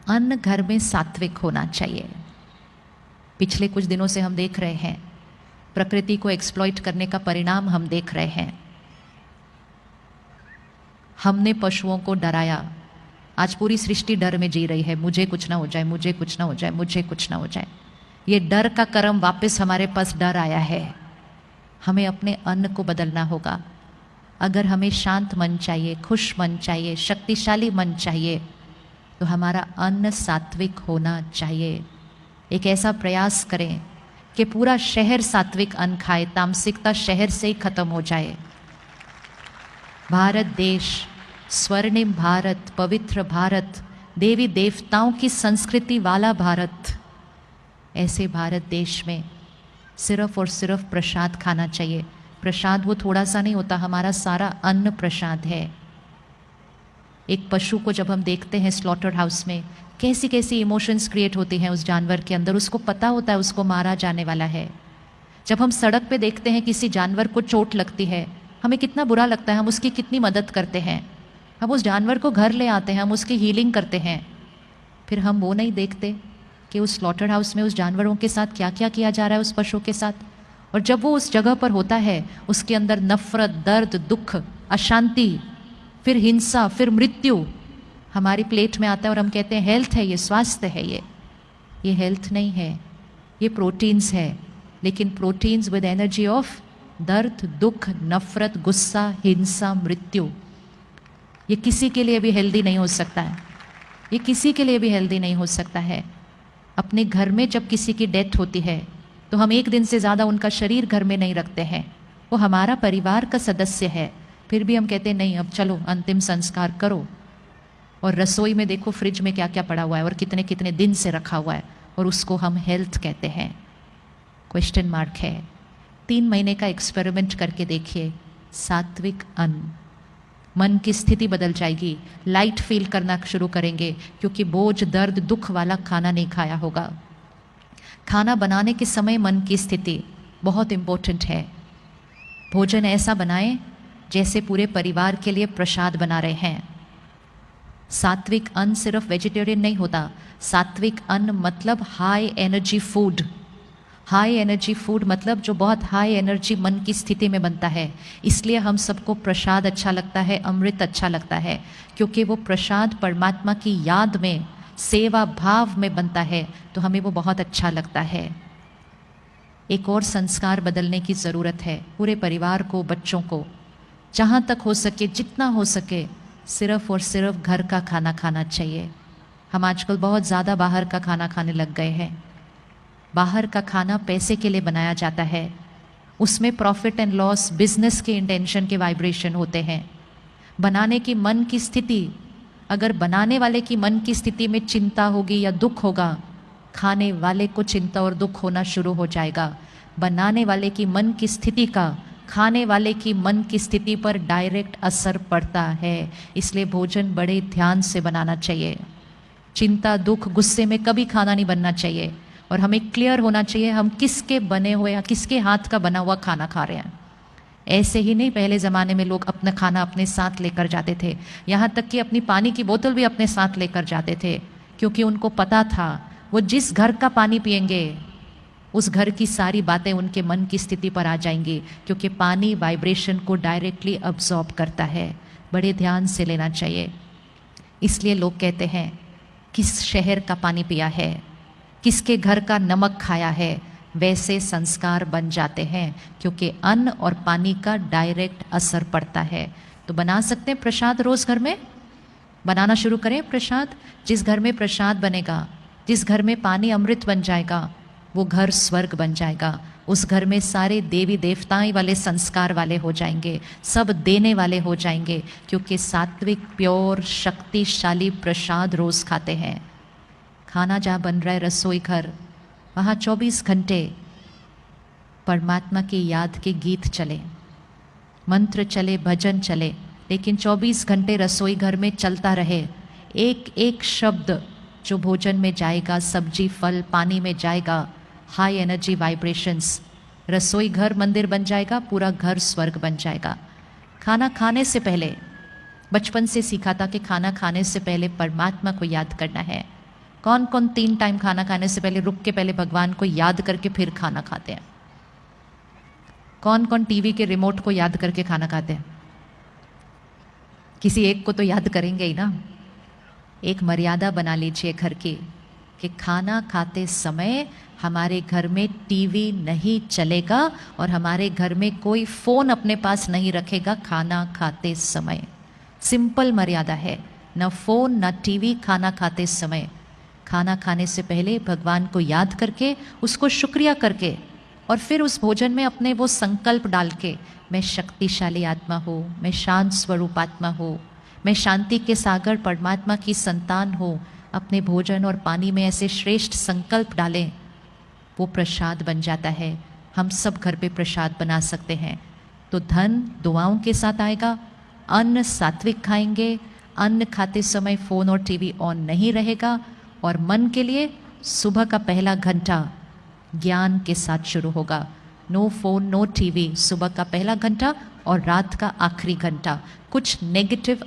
अन्न घर में सात्विक होना चाहिए। पिछले कुछ दिनों से हम देख रहे हैं, प्रकृति को एक्सप्लॉइट करने का परिणाम हम देख रहे हैं। हमने पशुओं को डराया, आज पूरी सृष्टि डर में जी रही है, मुझे कुछ ना हो जाए, मुझे कुछ ना हो जाए, मुझे कुछ ना हो जाए। ये डर का कर्म वापस हमारे पास डर आया है। हमें अपने अन्न को बदलना होगा। अगर हमें शांत मन चाहिए, खुश मन चाहिए, शक्तिशाली मन चाहिए, तो हमारा अन्न सात्विक होना चाहिए। एक ऐसा प्रयास करें कि पूरा शहर सात्विक अन्न खाए, तामसिकता शहर से ही खत्म हो जाए। भारत देश, स्वर्णिम भारत, पवित्र भारत, देवी देवताओं की संस्कृति वाला भारत, ऐसे भारत देश में सिर्फ और सिर्फ प्रसाद खाना चाहिए। प्रसाद वो थोड़ा सा नहीं होता, हमारा सारा अन्न प्रसाद है। एक पशु को जब हम देखते हैं स्लॉटर हाउस में, कैसी कैसी इमोशंस क्रिएट होती हैं उस जानवर के अंदर, उसको पता होता है उसको मारा जाने वाला है। जब हम सड़क पे देखते हैं किसी जानवर को चोट लगती है, हमें कितना बुरा लगता है, हम उसकी कितनी मदद करते हैं, हम उस जानवर को घर ले आते हैं, हम उसकी हीलिंग करते हैं। फिर हम वो नहीं देखते कि उस स्लॉटर हाउस में उस जानवरों के साथ क्या क्या किया जा रहा है, उस पशु के साथ। और जब वो उस जगह पर होता है, उसके अंदर नफरत, दर्द, दुख, अशांति, फिर हिंसा, फिर मृत्यु हमारी प्लेट में आता है और हम कहते हैं हेल्थ है, ये स्वास्थ्य है। ये हेल्थ नहीं है, ये प्रोटीन्स है। लेकिन प्रोटीन्स विद एनर्जी ऑफ दर्द, दुख, नफरत, गुस्सा, हिंसा, मृत्यु, ये किसी के लिए भी हेल्दी नहीं हो सकता है। ये किसी के लिए भी हेल्दी नहीं हो सकता है। अपने घर में जब किसी की डेथ होती है तो हम एक दिन से ज़्यादा उनका शरीर घर में नहीं रखते हैं। वो हमारा परिवार का सदस्य है, फिर भी हम कहते हैं नहीं, अब चलो अंतिम संस्कार करो। और रसोई में देखो फ्रिज में क्या क्या पड़ा हुआ है और कितने कितने दिन से रखा हुआ है, और उसको हम हेल्थ कहते हैं। क्वेश्चन मार्क है। 3 महीने का एक्सपेरिमेंट करके देखिए, सात्विक अन्न, मन की स्थिति बदल जाएगी। लाइट फील करना शुरू करेंगे, क्योंकि बोझ, दर्द, दुख वाला खाना नहीं खाया होगा। खाना बनाने के समय मन की स्थिति बहुत इम्पोर्टेंट है। भोजन ऐसा बनाएं जैसे पूरे परिवार के लिए प्रसाद बना रहे हैं। सात्विक अन्न सिर्फ वेजिटेरियन नहीं होता। सात्विक अन्न मतलब high energy food. High energy food मतलब जो बहुत हाई एनर्जी मन की स्थिति में बनता है। इसलिए हम सबको प्रसाद अच्छा लगता है, अमृत अच्छा लगता है, क्योंकि वो प्रसाद परमात्मा की याद में, सेवा भाव में बनता है, तो हमें वो बहुत अच्छा लगता है। एक और संस्कार बदलने की ज़रूरत है। पूरे परिवार को, बच्चों को, जहाँ तक हो सके, जितना हो सके, सिर्फ और सिर्फ घर का खाना खाना चाहिए। हम आजकल बहुत ज़्यादा बाहर का खाना खाने लग गए हैं। बाहर का खाना पैसे के लिए बनाया जाता है, उसमें प्रॉफिट एंड लॉस, बिजनेस के इंटेंशन के वाइब्रेशन होते हैं। बनाने की मन की स्थिति, अगर बनाने वाले की मन की स्थिति में चिंता होगी या दुख होगा, खाने वाले को चिंता और दुख होना शुरू हो जाएगा। बनाने वाले की मन की स्थिति का खाने वाले की मन की स्थिति पर डायरेक्ट असर पड़ता है। इसलिए भोजन बड़े ध्यान से बनाना चाहिए। चिंता, दुख, गुस्से में कभी खाना नहीं बनना चाहिए। और हमें क्लियर होना चाहिए हम किसके बने हुए या किसके हाथ का बना हुआ खाना खा रहे हैं। ऐसे ही नहीं, पहले ज़माने में लोग अपना खाना अपने साथ लेकर जाते थे, यहाँ तक कि अपनी पानी की बोतल भी अपने साथ लेकर जाते थे, क्योंकि उनको पता था वो जिस घर का पानी पिएंगे उस घर की सारी बातें उनके मन की स्थिति पर आ जाएंगी, क्योंकि पानी वाइब्रेशन को डायरेक्टली अब्जॉर्ब करता है। बड़े ध्यान से लेना चाहिए। इसलिए लोग कहते हैं किस शहर का पानी पिया है, किसके घर का नमक खाया है, वैसे संस्कार बन जाते हैं, क्योंकि अन्न और पानी का डायरेक्ट असर पड़ता है। तो बना सकते हैं प्रसाद, रोज़ घर में बनाना शुरू करें प्रसाद। जिस घर में प्रसाद बनेगा, जिस घर में पानी अमृत बन जाएगा, वो घर स्वर्ग बन जाएगा। उस घर में सारे देवी देवताएं वाले संस्कार वाले हो जाएंगे, सब देने वाले हो जाएंगे, क्योंकि सात्विक, प्योर, शक्तिशाली प्रसाद रोज़ खाते हैं। खाना जहाँ बन रहा है, रसोई घर, वहाँ 24 घंटे परमात्मा की याद के गीत चले, मंत्र चले, भजन चले, लेकिन 24 घंटे रसोई घर में चलता रहे। एक एक शब्द जो भोजन में जाएगा, सब्जी, फल, पानी में जाएगा, हाई एनर्जी वाइब्रेशंस, रसोई घर मंदिर बन जाएगा, पूरा घर स्वर्ग बन जाएगा। खाना खाने से पहले, बचपन से सीखा था कि खाना खाने से पहले परमात्मा को याद करना है। कौन कौन 3 टाइम खाना खाने से पहले रुक के पहले भगवान को याद करके फिर खाना खाते हैं? कौन कौन टीवी के रिमोट को याद करके खाना खाते हैं? किसी एक को तो याद करेंगे ही ना। एक मर्यादा बना लीजिए घर की कि खाना खाते समय हमारे घर में टीवी नहीं चलेगा और हमारे घर में कोई फ़ोन अपने पास नहीं रखेगा खाना खाते समय। सिंपल मर्यादा है, न फ़ोन न टीवी खाना खाते समय। खाना खाने से पहले भगवान को याद करके, उसको शुक्रिया करके, और फिर उस भोजन में अपने वो संकल्प डाल के, मैं शक्तिशाली आत्मा हूँ, मैं शांत स्वरूप आत्मा हूँ, मैं शांति के सागर परमात्मा की संतान हूँ। अपने भोजन और पानी में ऐसे श्रेष्ठ संकल्प डालें, वो प्रसाद बन जाता है। हम सब घर पे प्रसाद बना सकते हैं। तो धन दुआओं के साथ आएगा, अन्न सात्विक खाएंगे, अन्न खाते समय फ़ोन और टीवी ऑन नहीं रहेगा, और मन के लिए सुबह का पहला घंटा ज्ञान के साथ शुरू होगा। नो फ़ोन नो टीवी, सुबह का पहला घंटा और रात का आखिरी घंटा। कुछ नेगेटिव